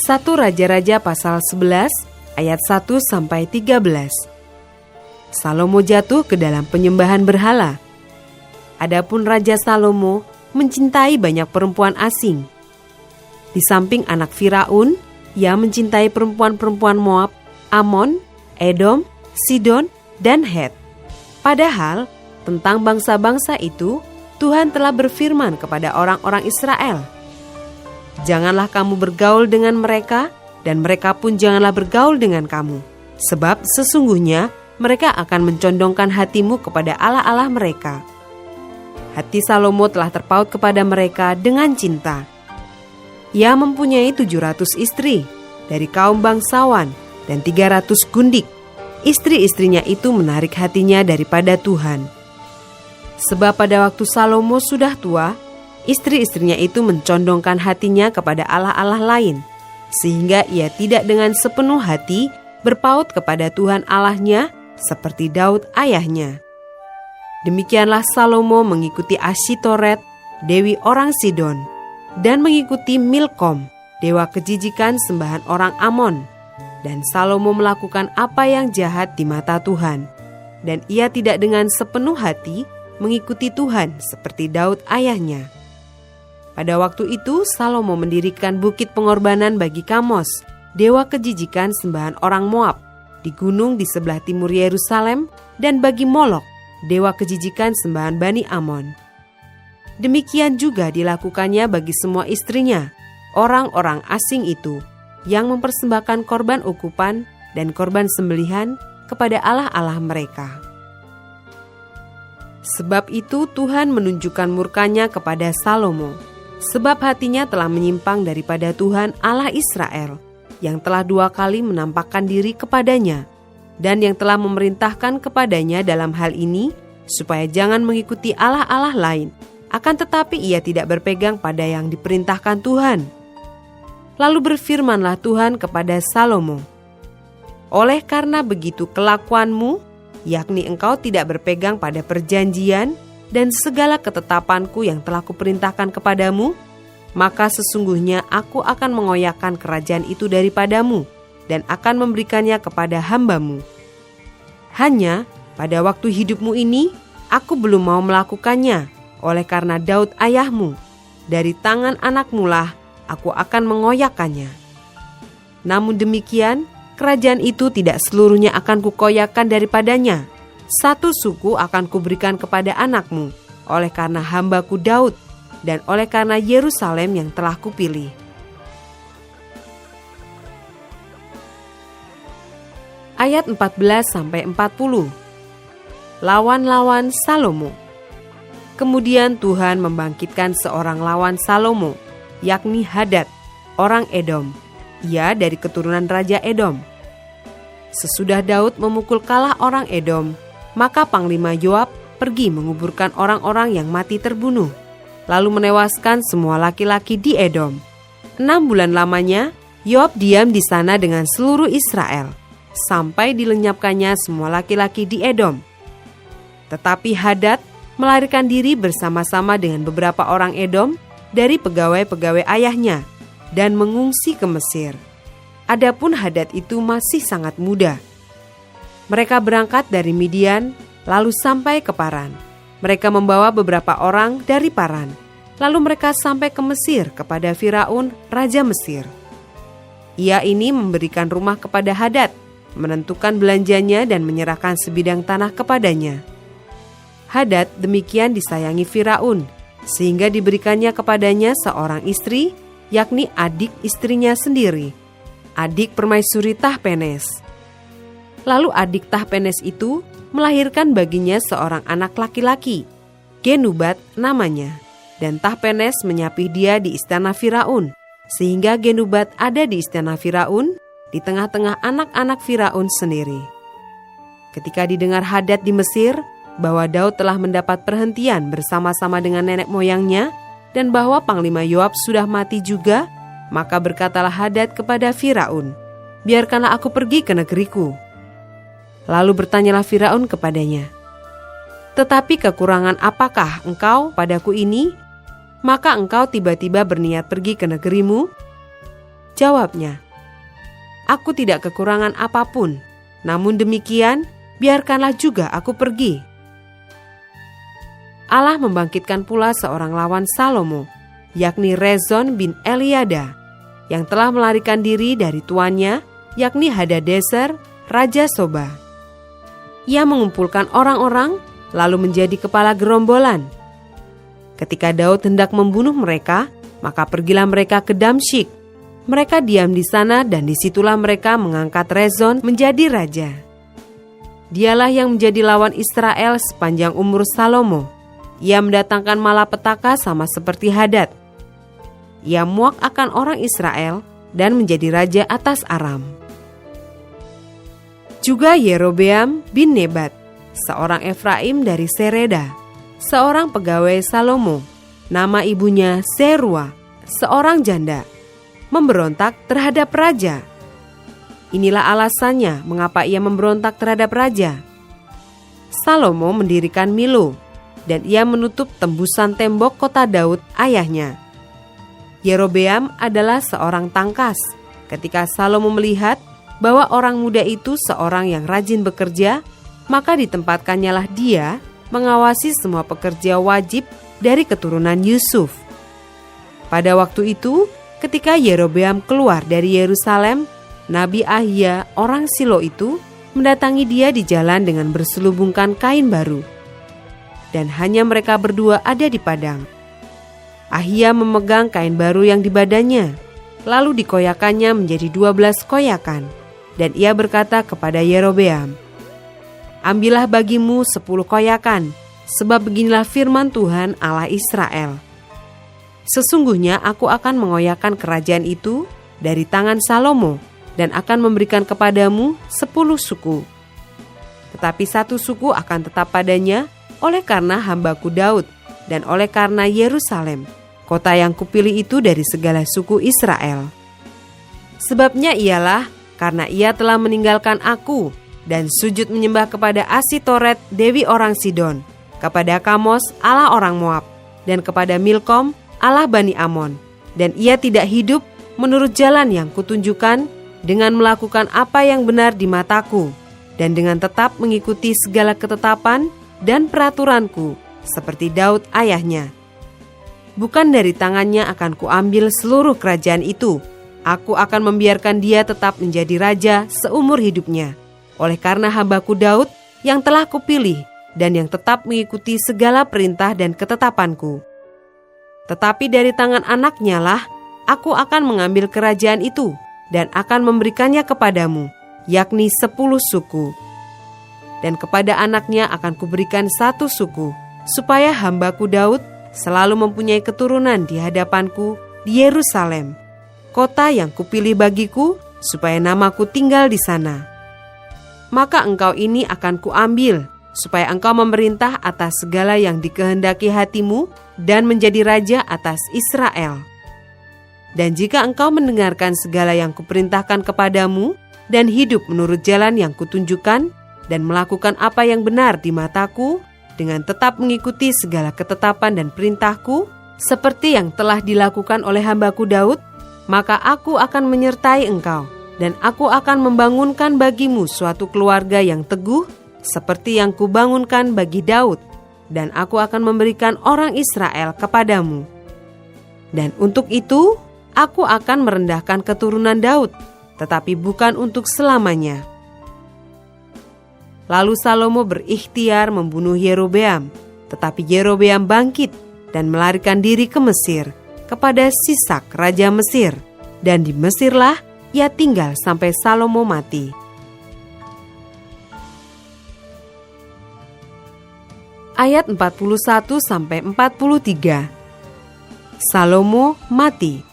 1 Raja-Raja pasal 11 ayat 1-13. Salomo jatuh ke dalam penyembahan berhala. Adapun Raja Salomo mencintai banyak perempuan asing. Di samping anak Firaun, ia mencintai perempuan-perempuan Moab, Amon, Edom, Sidon, dan Het. Padahal, tentang bangsa-bangsa itu, Tuhan telah berfirman kepada orang-orang Israel, "Janganlah kamu bergaul dengan mereka, dan mereka pun janganlah bergaul dengan kamu. Sebab sesungguhnya mereka akan mencondongkan hatimu kepada allah-allah mereka." Hati Salomo telah terpaut kepada mereka dengan cinta. Ia mempunyai 700 istri dari kaum bangsawan dan 300 gundik. Istri-istrinya itu menarik hatinya daripada Tuhan. Sebab pada waktu Salomo sudah tua, istri-istrinya itu mencondongkan hatinya kepada allah-allah lain, sehingga ia tidak dengan sepenuh hati berpaut kepada Tuhan Allahnya seperti Daud ayahnya. Demikianlah Salomo mengikuti Asyitoret, dewi orang Sidon, dan mengikuti Milkom, dewa kejijikan sembahan orang Amon. Dan Salomo melakukan apa yang jahat di mata Tuhan, dan ia tidak dengan sepenuh hati mengikuti Tuhan seperti Daud ayahnya. Pada waktu itu Salomo mendirikan bukit pengorbanan bagi Kamos, dewa kejijikan sembahan orang Moab, di gunung di sebelah timur Yerusalem, dan bagi Molok, dewa kejijikan sembahan Bani Amon. Demikian juga dilakukannya bagi semua istrinya, orang-orang asing itu, yang mempersembahkan korban ukupan dan korban sembelihan kepada allah-allah mereka. Sebab itu Tuhan menunjukkan murkanya kepada Salomo, sebab hatinya telah menyimpang daripada Tuhan Allah Israel, yang telah 2 kali menampakkan diri kepadanya, dan yang telah memerintahkan kepadanya dalam hal ini, supaya jangan mengikuti allah-allah lain, akan tetapi ia tidak berpegang pada yang diperintahkan Tuhan. Lalu berfirmanlah Tuhan kepada Salomo, "Oleh karena begitu kelakuanmu, yakni engkau tidak berpegang pada perjanjian dan segala ketetapanku yang telah kuperintahkan kepadamu, maka sesungguhnya aku akan mengoyakkan kerajaan itu daripadamu dan akan memberikannya kepada hambamu. Hanya pada waktu hidupmu ini, aku belum mau melakukannya, oleh karena Daud ayahmu, dari tangan anakmu lah aku akan mengoyakkannya. Namun demikian, kerajaan itu tidak seluruhnya akan kukoyakkan daripadanya. 1 suku akan kuberikan kepada anakmu, oleh karena hambaku Daud, dan oleh karena Yerusalem yang telah kupilih." Ayat 14-40. Lawan-lawan Salomo. Kemudian Tuhan membangkitkan seorang lawan Salomo, yakni Hadad, orang Edom. Ia dari keturunan Raja Edom. Sesudah Daud memukul kalah orang Edom, maka Panglima Yoab pergi menguburkan orang-orang yang mati terbunuh, lalu menewaskan semua laki-laki di Edom. 6 bulan lamanya, Yoab diam di sana dengan seluruh Israel, sampai dilenyapkannya semua laki-laki di Edom. Tetapi Hadad melarikan diri bersama-sama dengan beberapa orang Edom dari pegawai-pegawai ayahnya, dan mengungsi ke Mesir. Adapun Hadad itu masih sangat muda. Mereka berangkat dari Midian, lalu sampai ke Paran. Mereka membawa beberapa orang dari Paran. Lalu mereka sampai ke Mesir kepada Firaun, Raja Mesir. Ia ini memberikan rumah kepada Hadad, menentukan belanjanya dan menyerahkan sebidang tanah kepadanya. Hadad demikian disayangi Firaun, sehingga diberikannya kepadanya seorang istri, yakni adik istrinya sendiri, adik permaisuri Tahpenes. Lalu adik Tahpenes itu melahirkan baginya seorang anak laki-laki, Genubat namanya, dan Tahpenes menyapih dia di istana Firaun, sehingga Genubat ada di istana Firaun, di tengah-tengah anak-anak Firaun sendiri. Ketika didengar Hadad di Mesir bahwa Daud telah mendapat perhentian bersama-sama dengan nenek moyangnya, dan bahwa Panglima Yoab sudah mati juga, maka berkatalah Hadad kepada Firaun, "Biarkanlah aku pergi ke negeriku." Lalu bertanyalah Firaun kepadanya, "Tetapi kekurangan apakah engkau padaku ini? Maka engkau tiba-tiba berniat pergi ke negerimu?" Jawabnya, "Aku tidak kekurangan apapun, namun demikian biarkanlah juga aku pergi." Allah membangkitkan pula seorang lawan Salomo, yakni Rezon bin Eliada, yang telah melarikan diri dari tuannya, yakni Hadadezer, Raja Soba. Ia mengumpulkan orang-orang, lalu menjadi kepala gerombolan. Ketika Daud hendak membunuh mereka, maka pergilah mereka ke Damsyik. Mereka diam di sana dan disitulah mereka mengangkat Rezon menjadi raja. Dialah yang menjadi lawan Israel sepanjang umur Salomo. Ia mendatangkan malapetaka sama seperti Hadad. Ia muak akan orang Israel dan menjadi raja atas Aram. Juga Yerobeam bin Nebat, seorang Efraim dari Sereda, seorang pegawai Salomo, nama ibunya Serua, seorang janda, memberontak terhadap raja. Inilah alasannya mengapa ia memberontak terhadap raja. Salomo mendirikan Milo, dan ia menutup tembusan tembok kota Daud ayahnya. Yerobeam adalah seorang tangkas. Ketika Salomo melihat bahwa orang muda itu seorang yang rajin bekerja, maka ditempatkannya dia mengawasi semua pekerja wajib dari keturunan Yusuf. Pada waktu itu, ketika Yerobeam keluar dari Yerusalem, Nabi Ahia orang Silo itu mendatangi dia di jalan dengan berselubungkan kain baru. Dan hanya mereka berdua ada di padang. Ahia memegang kain baru yang di badannya, lalu dikoyakannya menjadi 12 koyakan. Dan ia berkata kepada Yerobeam, "Ambillah bagimu 10 koyakan, sebab beginilah firman Tuhan Allah Israel. Sesungguhnya aku akan mengoyakkan kerajaan itu dari tangan Salomo, dan akan memberikan kepadamu 10 suku. Tetapi 1 suku akan tetap padanya, oleh karena hambaku Daud, dan oleh karena Yerusalem, kota yang kupilih itu dari segala suku Israel. Sebabnya ialah karena ia telah meninggalkan aku dan sujud menyembah kepada Asitoret, dewi orang Sidon, kepada Kamos, Allah orang Moab, dan kepada Milkom, Allah Bani Amon. Dan ia tidak hidup menurut jalan yang kutunjukkan dengan melakukan apa yang benar di mataku, dan dengan tetap mengikuti segala ketetapan dan peraturanku, seperti Daud ayahnya. Bukan dari tangannya akan kuambil seluruh kerajaan itu. Aku akan membiarkan dia tetap menjadi raja seumur hidupnya, oleh karena hambaku Daud yang telah kupilih dan yang tetap mengikuti segala perintah dan ketetapanku. Tetapi dari tangan anaknya lah aku akan mengambil kerajaan itu dan akan memberikannya kepadamu, yakni 10 suku. Dan kepada anaknya akan kuberikan 1 suku, supaya hambaku Daud selalu mempunyai keturunan di hadapanku di Yerusalem, kota yang kupilih bagiku, supaya namaku tinggal di sana. Maka engkau ini akan kuambil, supaya engkau memerintah atas segala yang dikehendaki hatimu dan menjadi raja atas Israel. Dan jika engkau mendengarkan segala yang kuperintahkan kepadamu dan hidup menurut jalan yang kutunjukkan dan melakukan apa yang benar di mataku dengan tetap mengikuti segala ketetapan dan perintahku seperti yang telah dilakukan oleh hambaku Daud, maka aku akan menyertai engkau dan aku akan membangunkan bagimu suatu keluarga yang teguh seperti yang kubangunkan bagi Daud, dan aku akan memberikan orang Israel kepadamu. Dan untuk itu aku akan merendahkan keturunan Daud, tetapi bukan untuk selamanya." Lalu Salomo berikhtiar membunuh Yerobeam, tetapi Yerobeam bangkit dan melarikan diri ke Mesir, kepada Sisak raja Mesir, dan di Mesirlah ia tinggal sampai Salomo mati. Ayat 41-43. Salomo mati.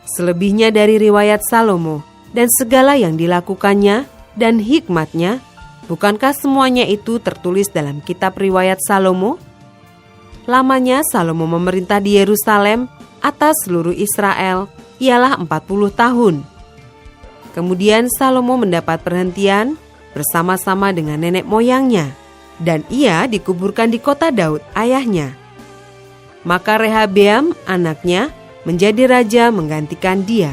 Selebihnya dari riwayat Salomo dan segala yang dilakukannya dan hikmatnya, bukankah semuanya itu tertulis dalam kitab riwayat Salomo? Lamanya Salomo memerintah di Yerusalem atas seluruh Israel ialah 40 tahun. Kemudian Salomo mendapat perhentian bersama-sama dengan nenek moyangnya, dan ia dikuburkan di kota Daud ayahnya. Maka Rehabeam anaknya menjadi raja menggantikan dia.